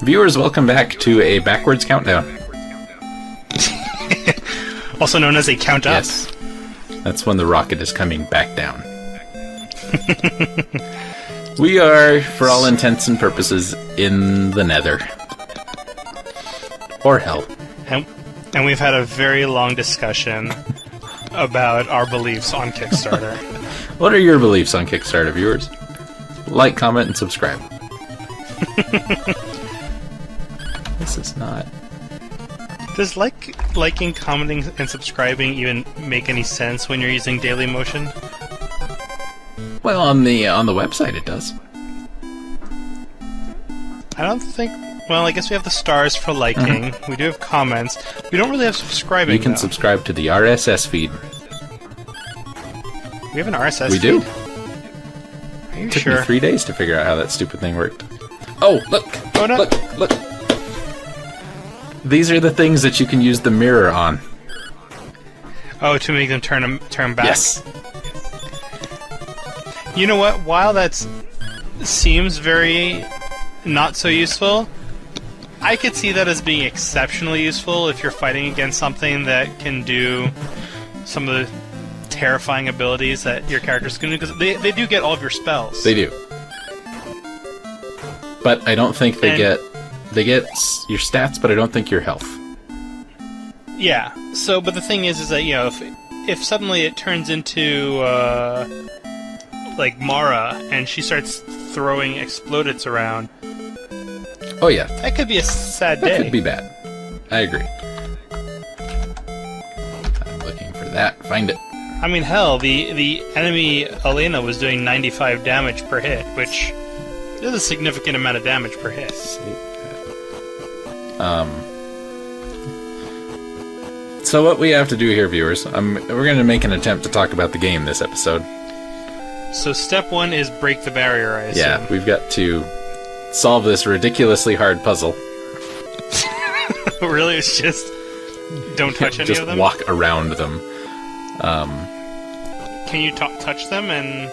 Viewers, welcome back to a backwards countdown. Also known as a count up. Yes. That's when the rocket is coming back down. We are, for all intents and purposes, in the nether. Or hell. And we've had a very long discussion about our beliefs on Kickstarter. What are your beliefs on Kickstarter, viewers? Like, comment, and subscribe. This is not... Does liking, commenting, and subscribing even make any sense when you're using Dailymotion? Well, on the website it does. I don't think... Well, I guess we have the stars for liking. We do have comments. We don't really have subscribing, You can subscribe to the RSS feed. We have an RSS We feed? do. Are you It took sure? me 3 days to figure out how that stupid thing worked. Oh, look! Oh, no. Look! These are the things that you can use the mirror on. Oh, to make them turn back? Yes. You know what? While that seems very not so useful, I could see that as being exceptionally useful if you're fighting against something that can do some of the terrifying abilities that your characters can do, because they do get all of your spells. They do. But I don't think they get your stats, but I don't think your health. Yeah. So, but the thing is that, you know, if suddenly it turns into like Mara and she starts throwing explodeds around, Oh yeah, that could be a sad that day. could be bad. I agree. I'm looking for that. Find it. I mean, hell, the enemy Elena was doing 95 damage per hit, which is a significant amount of damage per hit. So what we have to do here, viewers, we're going to make an attempt to talk about the game this episode. So step one is break the barrier, I assume. Yeah, we've got to solve this ridiculously hard puzzle. Really, it's just don't touch any Just of them? walk around them. Can you touch them and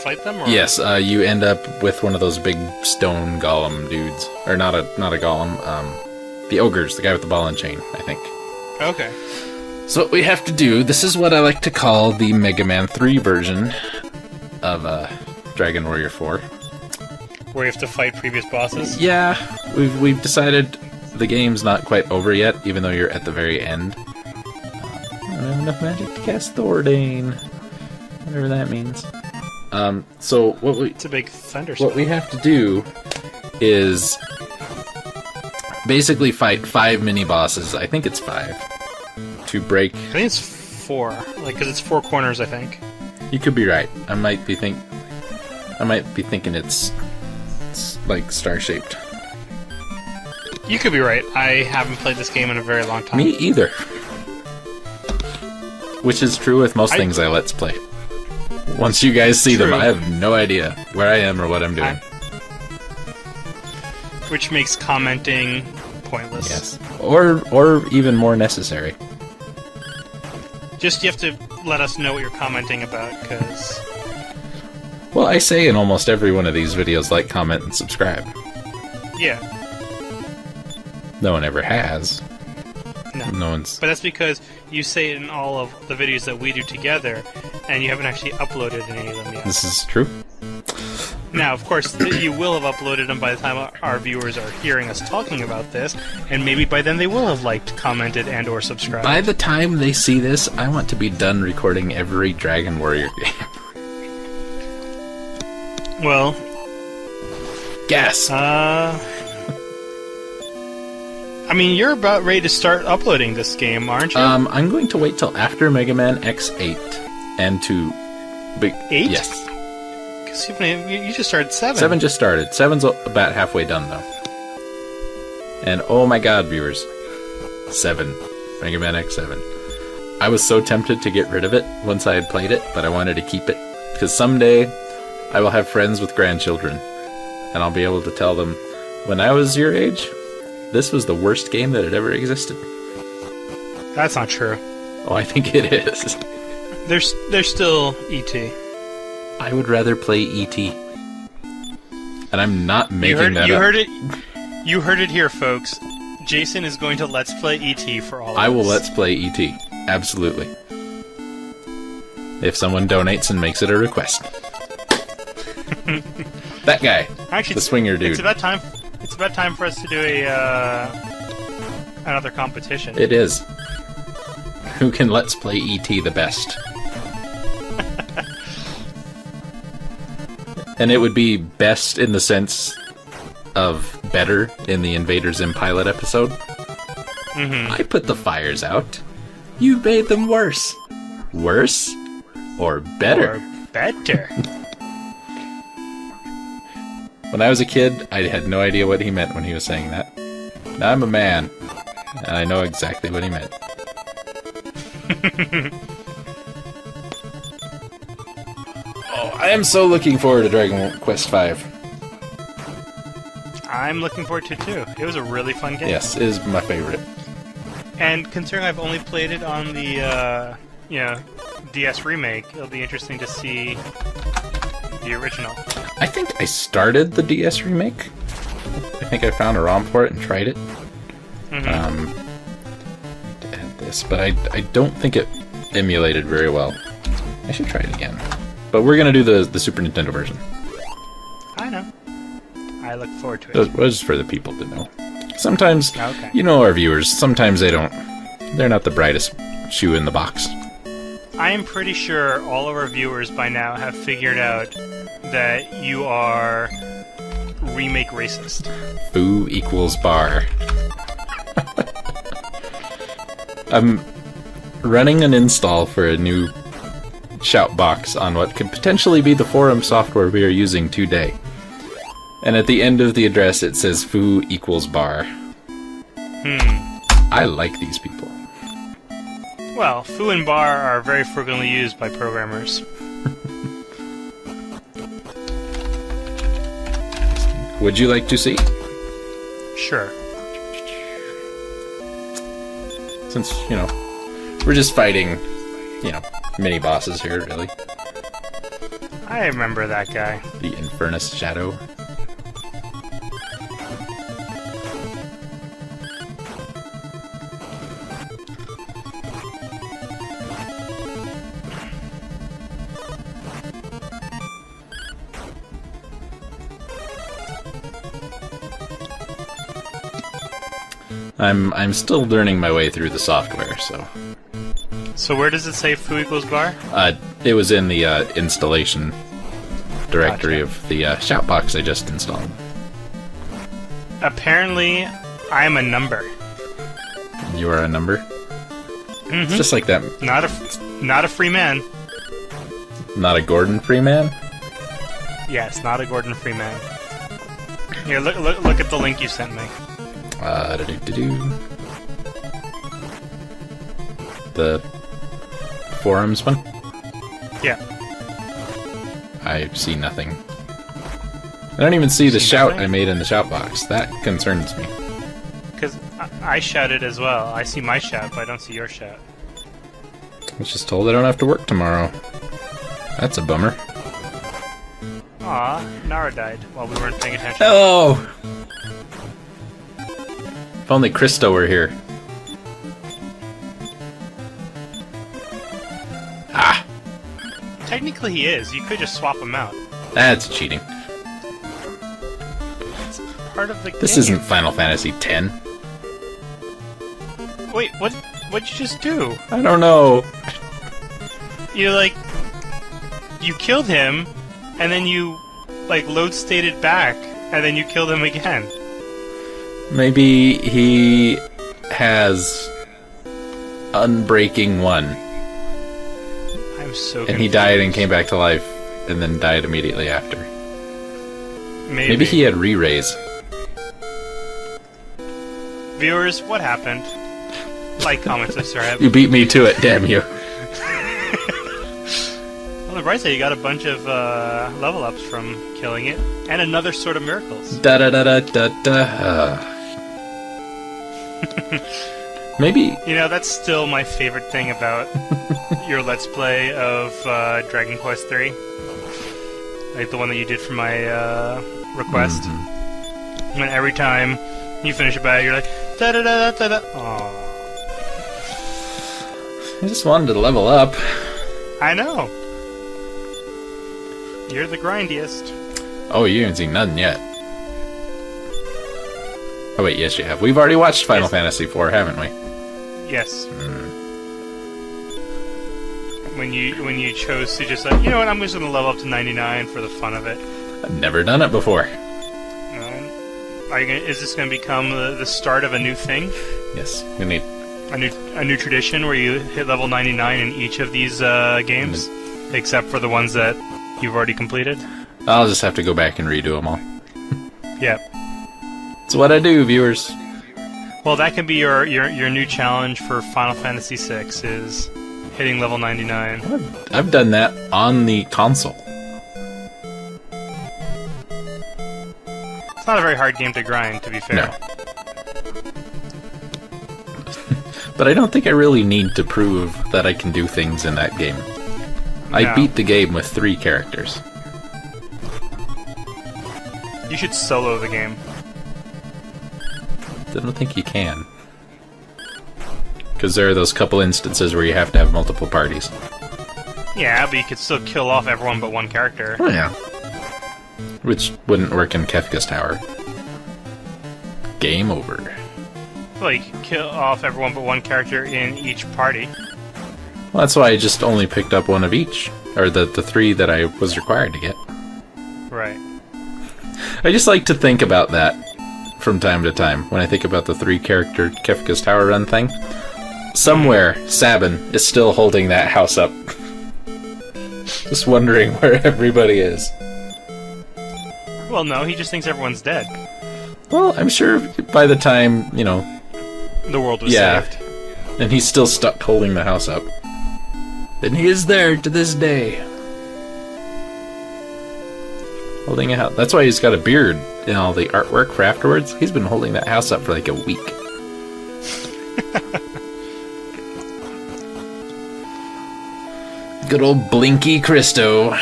fight them? Or? Yes, you end up with one of those big stone golem dudes. Or not a golem, the ogres, the guy with the ball and chain, I think. Okay. So what we have to do, this is what I like to call the Mega Man 3 version of Dragon Warrior 4. Where you have to fight previous bosses? Yeah, we've decided the game's not quite over yet, even though you're at the very end. I don't have enough magic to cast Thordane, whatever that means. So It's a big thunderstorm. what we have to do is basically fight 5 mini-bosses, I think it's 5, to break... I think it's 4, because it's 4 corners, I think. You could be right. I might be thinking it's like star-shaped. You could be right. I haven't played this game in a very long time. Me either. Which is true with most things I let's play. Once you guys see them, True. I have no idea where I am or what I'm doing. Which makes commenting pointless. Yes. Or even more necessary. Just you have to let us know what you're commenting about, because... Well, I say in almost every one of these videos, like, comment, and subscribe. Yeah. No one ever has. No. No one's... But that's because you say it in all of the videos that we do together, and you haven't actually uploaded any of them yet. This is true. Now, of course, you will have uploaded them by the time our viewers are hearing us talking about this, and maybe by then they will have liked, commented, and or subscribed. By the time they see this, I want to be done recording every Dragon Warrior game. Well... Guess! I mean, you're about ready to start uploading this game, aren't you? I'm going to wait till after Mega Man X8 and to... 8? Yes. Because you just started 7. 7 just started. 7's about halfway done, though. And oh my god, viewers. 7. Mega Man X7. I was so tempted to get rid of it once I had played it, but I wanted to keep it. Because someday, I will have friends with grandchildren. And I'll be able to tell them, when I was your age, this was the worst game that had ever existed. That's not true. Oh, I think it is. There's still E.T. I would rather play E.T. And I'm not making that up. You heard it here, folks. Jason is going to Let's Play E.T. for all of us. I will Let's Play E.T. Absolutely. If someone donates and makes it a request. That guy. Actually, the swinger dude. It's about time. It's about time for us to do another competition. It is. Who can Let's Play E.T. the best? And it would be best in the sense of better in the Invader Zim pilot episode. Mm-hmm. I put the fires out. You made them worse. Worse? Or better? Or better. When I was a kid, I had no idea what he meant when he was saying that. Now I'm a man, and I know exactly what he meant. Oh, I am so looking forward to Dragon Quest V. I'm looking forward to it too. It was a really fun game. Yes, it is my favorite. And considering I've only played it on the DS remake, it'll be interesting to see the original. I think I started the DS remake. I think I found a ROM for it and tried it. Mm-hmm. And this, but I don't think it emulated very well. I should try it again. But we're gonna do the Super Nintendo version. I know. I look forward to it. It was for the people to know. Sometimes, Okay. you know our viewers, sometimes they're not the brightest shoe in the box. I am pretty sure all of our viewers by now have figured out that you are remake racist. Foo equals bar. I'm running an install for a new shout box on what could potentially be the forum software we are using today. And at the end of the address it says foo equals bar. I like these people. Well, foo and bar are very frequently used by programmers. Would you like to see? Sure. Since, we're just fighting, mini bosses here, really. I remember that guy. The Infernus Shadow. I'm still learning my way through the software, so... So where does it say foo equals bar? It was in the installation directory Gotcha. of the shoutbox I just installed. Apparently, I'm a number. You are a number? Mm-hmm. It's just like that. Not a free man. Not a Gordon Freeman? Yes, not a Gordon Freeman. Here, look at the link you sent me. The forums one? Yeah. I see nothing. I don't even see the shout nothing? I made in the shout box. That concerns me. Because I shouted as well. I see my shout, but I don't see your shout. I was just told I don't have to work tomorrow. That's a bummer. Aw, Nara died while we weren't paying attention. Hello! If only Christo were here. Ah! Technically he is. You could just swap him out. That's cheating. It's part of the game. This isn't Final Fantasy X. Wait, what'd you just do? I don't know. You killed him, and then you, load stated back, and then you killed him again. Maybe he has Unbreaking 1. I'm so confused. And he died and came back to life, and then died immediately after. Maybe he had re-raise. Viewers, what happened? Like, comment, subscribe. You beat me to it, damn you. On the bright side, you got a bunch of level ups from killing it, and another Sword of Miracles. Da da da da da da. Maybe. That's still my favorite thing about your Let's Play of Dragon Quest III. Like the one that you did for my request. Mm-hmm. And every time You finish a battle, you're like, da da da da da. Aww. I just wanted to level up. I know. You're the grindiest. Oh, you haven't seen nothing yet. Oh wait, yes you have. We've already watched Final Fantasy IV, haven't we? Yes. When you chose to just like, you know what, I'm just gonna level up to 99 for the fun of it. I've never done it before. Is this gonna become the start of a new thing? Yes, we need a new tradition where you hit level 99 in each of these games, except for the ones that you've already completed. I'll just have to go back and redo them all. Yep. It's what I do, viewers. Well, that can be your new challenge for Final Fantasy VI is hitting level 99. I've done that on the console. It's not a very hard game to grind, to be fair. No. But I don't think I really need to prove that I can do things in that game. I No. beat the game with 3 characters. You should solo the game. I don't think you can. Because there are those couple instances where you have to have multiple parties. Yeah, but you could still kill off everyone but one character. Oh yeah. Which wouldn't work in Kefka's Tower. Game over. Like, kill off everyone but one character in each party. Well, that's why I just only picked up one of each. Or the 3 that I was required to get. Right. I just like to think about that from time to time. When I think about the 3-character Kefka's Tower run thing. Somewhere, Sabin is still holding that house up. Just wondering where everybody is. Well, no, he just thinks everyone's dead. Well, I'm sure by the time, you know... The world was Yeah. saved. And he's still stuck holding the house up. And he is there to this day. Holding a house. That's why he's got a beard in all the artwork for afterwards. He's been holding that house up for like a week. Good old Blinky Christo.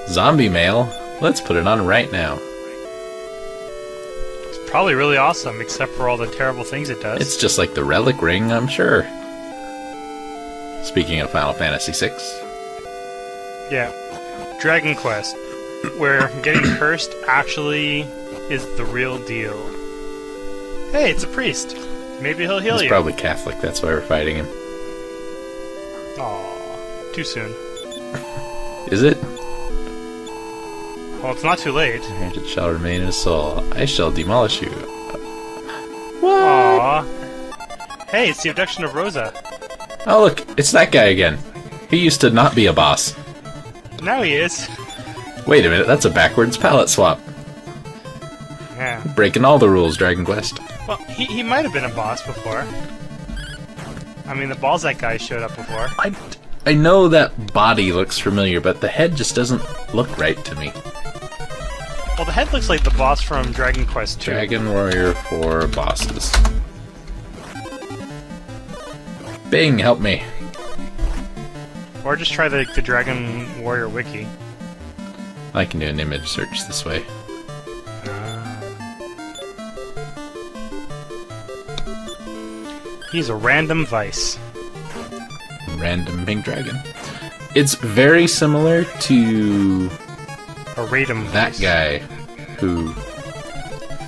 Zombie mail. Let's put it on right now. It's probably really awesome, except for all the terrible things it does. It's just like the relic ring, I'm sure. Speaking of Final Fantasy VI. Yeah. Dragon Quest, where getting cursed actually is the real deal. Hey, it's a priest. Maybe he'll heal He's you. probably Catholic, that's why we're fighting him. Aw, too soon. Is it? Well, it's not too late. It shall remain in his soul. I shall demolish you. What? Aw. Hey, it's the abduction of Rosa. Oh look, it's that guy again. He used to not be a boss. Now he is. Wait a minute, that's a backwards palette swap. Yeah. Breaking all the rules, Dragon Quest. Well, he might have been a boss before. I mean, the Balzac guy showed up before. I know that body looks familiar, but the head just doesn't look right to me. Well, the head looks like the boss from Dragon Quest 2. Dragon Warrior 4 bosses. Bing, help me. Or just try the Dragon Warrior wiki. I can do an image search this way. He's a random vice. Random pink dragon. It's very similar to A Radom that vice. guy who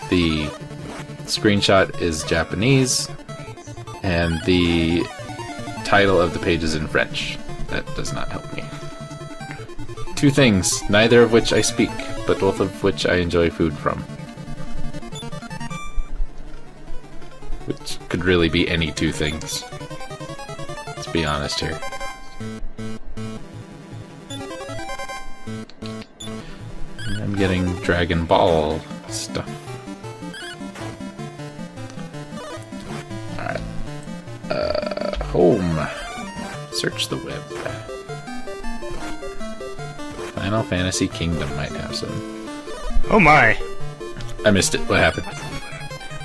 the screenshot is Japanese and the title of the page is in French. That does not help me. 2 things, neither of which I speak, but both of which I enjoy food from. Which could really be any 2 things. Let's be honest here. I'm getting Dragon Ball stuff. Alright. Home. Search the web. Final Fantasy Kingdom might have some. Oh my. I missed it. What happened?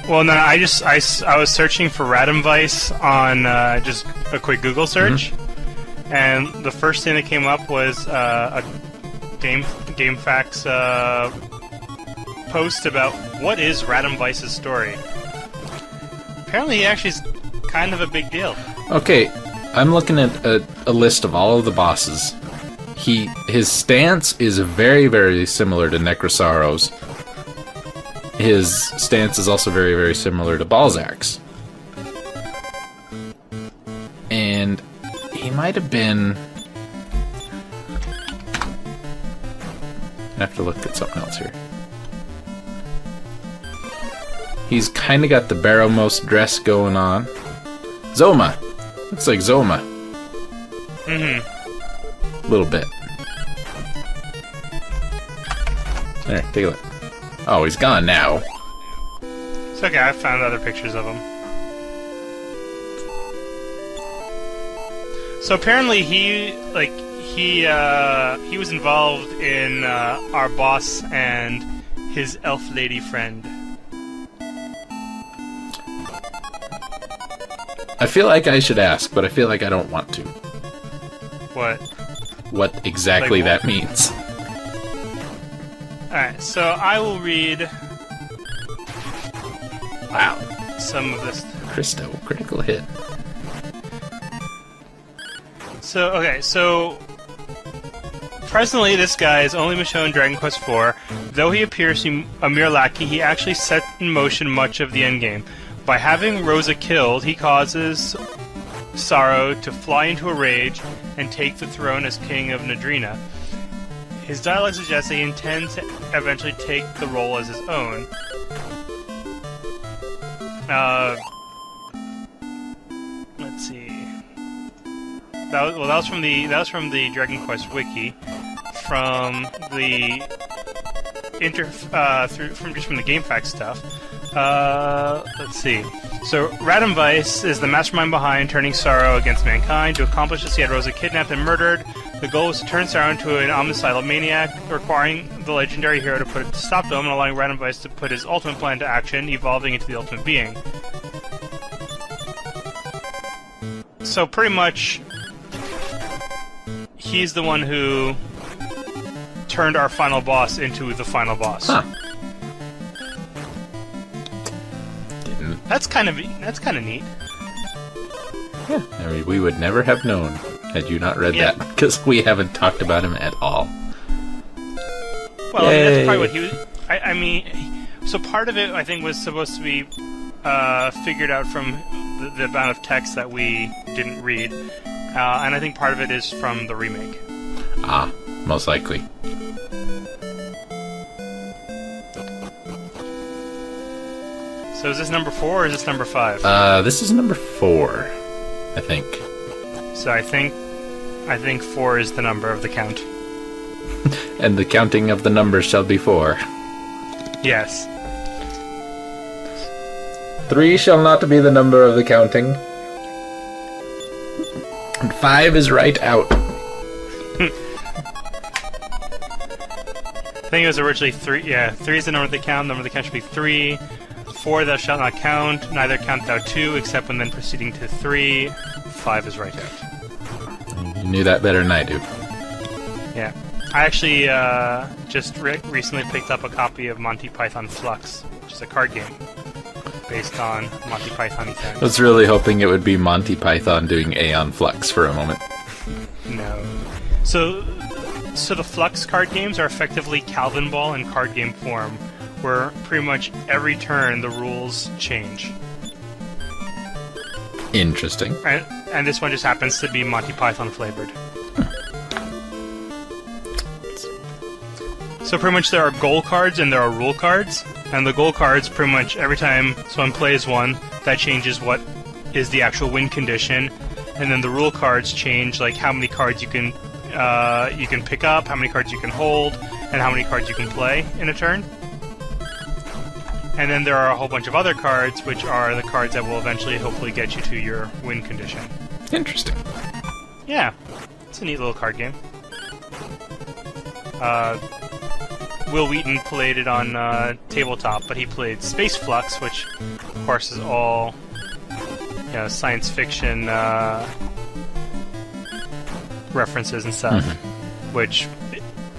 Well, no, I was searching for Radom Vice on just a quick Google search, and the first thing that came up was a GameFAQs post about what is Radam Weiss's story. Apparently, he actually is kind of a big deal. Okay, I'm looking at a list of all of the bosses. His stance is very, very similar to Necrosauro's. His stance is also very, very similar to Balzac's. And he might have been... I have to look at something else here. He's kind of got the Barrowmost dress going on. Zoma! Looks like Zoma. Mm-hmm. A little bit. There, take a look. Oh, he's gone now. It's okay, I found other pictures of him. So apparently he was involved in our boss and his elf lady friend. I feel like I should ask, but I feel like I don't want to. What exactly Like that means. Alright, so I will read Wow. some of this. Christo, critical hit. So presently this guy has only been shown in Dragon Quest IV. Though he appears to be a mere lackey, he actually set in motion much of the endgame. By having Rosa killed, he causes Sorrow to fly into a rage and take the throne as king of Nadrina. His dialogue suggests that he intends to eventually take the role as his own. Let's see. That was from the Dragon Quest wiki, from the from the GameFAQs stuff. Let's see. So Radam Weiss is the mastermind behind turning Sorrow against mankind. To accomplish this, he had Rosa kidnapped and murdered. The goal was to turn Sorrow into an homicidal maniac, requiring the legendary hero to put it to stop them and allowing Radam Weiss to put his ultimate plan to action, evolving into the ultimate being. So pretty much, he's the one who turned our final boss into the final boss. Huh. That's kind of neat. Yeah, I mean, we would never have known had you not read that, because we haven't talked about him at all. Well, I mean, that's probably what he was... I mean, so part of it, I think, was supposed to be figured out from the amount of text that we didn't read, and I think part of it is from the remake. Ah, most likely. So is this number 4 or is this number 5? This is number 4, I think. So I think 4 is the number of the count. And the counting of the numbers shall be 4. Yes. 3 shall not be the number of the counting. And 5 is right out. I think it was originally 3. Yeah, 3 is the number of the count. The number of the count should be 3. 4 thou shalt not count. Neither count thou 2, except when then proceeding to 3. 5 is right out. You knew that better than I do. Yeah. I actually just recently picked up a copy of Monty Python Flux, which is a card game based on Monty Python events. I was really hoping it would be Monty Python doing Aeon Flux for a moment. No. So the Flux card games are effectively Calvin Ball in card game form, where pretty much every turn the rules change. Interesting. And this one just happens to be Monty Python flavored. So pretty much there are goal cards and there are rule cards, and the goal cards pretty much every time someone plays one, that changes what is the actual win condition, and then the rule cards change like how many cards you can pick up, how many cards you can hold, and how many cards you can play in a turn. And then there are a whole bunch of other cards, which are the cards that will eventually hopefully get you to your win condition. Interesting. Yeah, it's a neat little card game. Will Wheaton played it on tabletop, but he played Space Flux, which, of course, is all science fiction references and stuff, which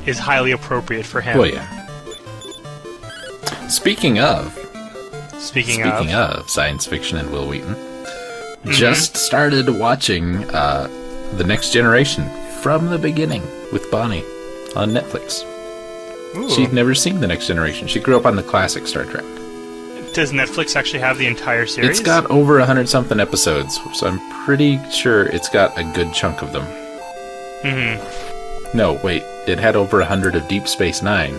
is highly appropriate for him. Well, yeah. Speaking of science fiction and Will Wheaton, just started watching The Next Generation from the beginning with Bonnie on Netflix. Ooh. She'd never seen The Next Generation. She grew up on the classic Star Trek. Does Netflix actually have the entire series? It's got over 100-something episodes, so I'm pretty sure it's got a good chunk of them. No, wait. It had over 100 of Deep Space Nine.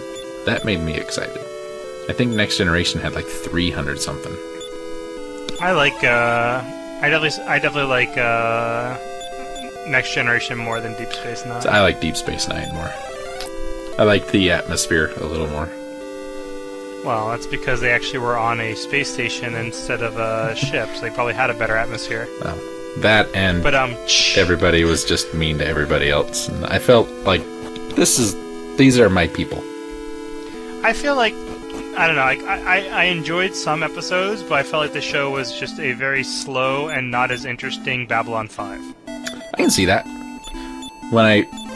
That made me excited. I think Next Generation had like 300-something. I definitely like Next Generation more than Deep Space Nine. So I like Deep Space Nine more. I like the atmosphere a little more. Well, that's because they actually were on a space station instead of a ship, so they probably had a better atmosphere. Well, that and everybody was just mean to everybody else. And I felt like these are my people. I feel like, I don't know, I enjoyed some episodes, but I felt like the show was just a very slow and not as interesting Babylon 5. I can see that.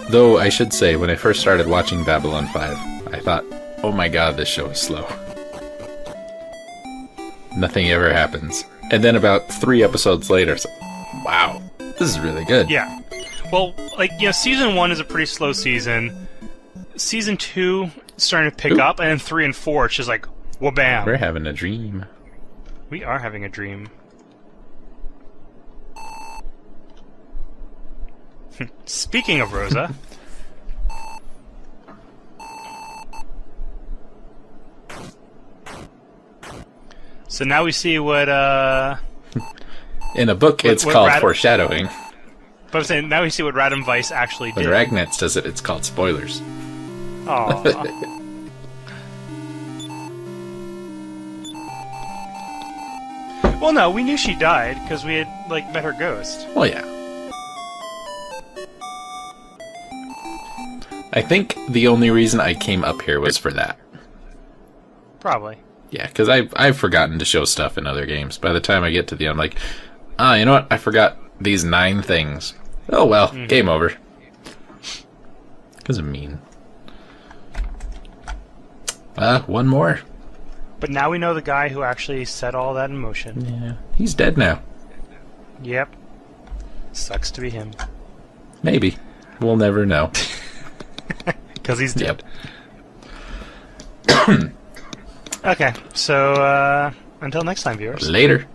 Though I should say, when I first started watching Babylon 5, I thought, oh my god, this show is slow. Nothing ever happens. And then about 3 episodes later, wow, this is really good. Yeah. Well, season 1 is a pretty slow season. Season 2 is starting to pick up, and then 3 and 4, it's just like, wha-bam. We're having a dream. We are having a dream. Speaking of Rosa... So now we see what, in a book, it's called foreshadowing. But I'm saying, now we see what Radam Weiss actually did. When Ragnitz does it, it's called spoilers. Aww. Well, no, we knew she died, because we had, met her ghost. Well, yeah. I think the only reason I came up here was for that. Probably. Yeah, because I've forgotten to show stuff in other games. By the time I get to the end, I'm like, you know what? I forgot these 9 things. Oh, well, game over. Because I'm mean. One more. But now we know the guy who actually set all that in motion. Yeah, he's dead now. Yep. Sucks to be him. Maybe. We'll never know. Because he's dead. Yep. Okay, so until next time, viewers. Later.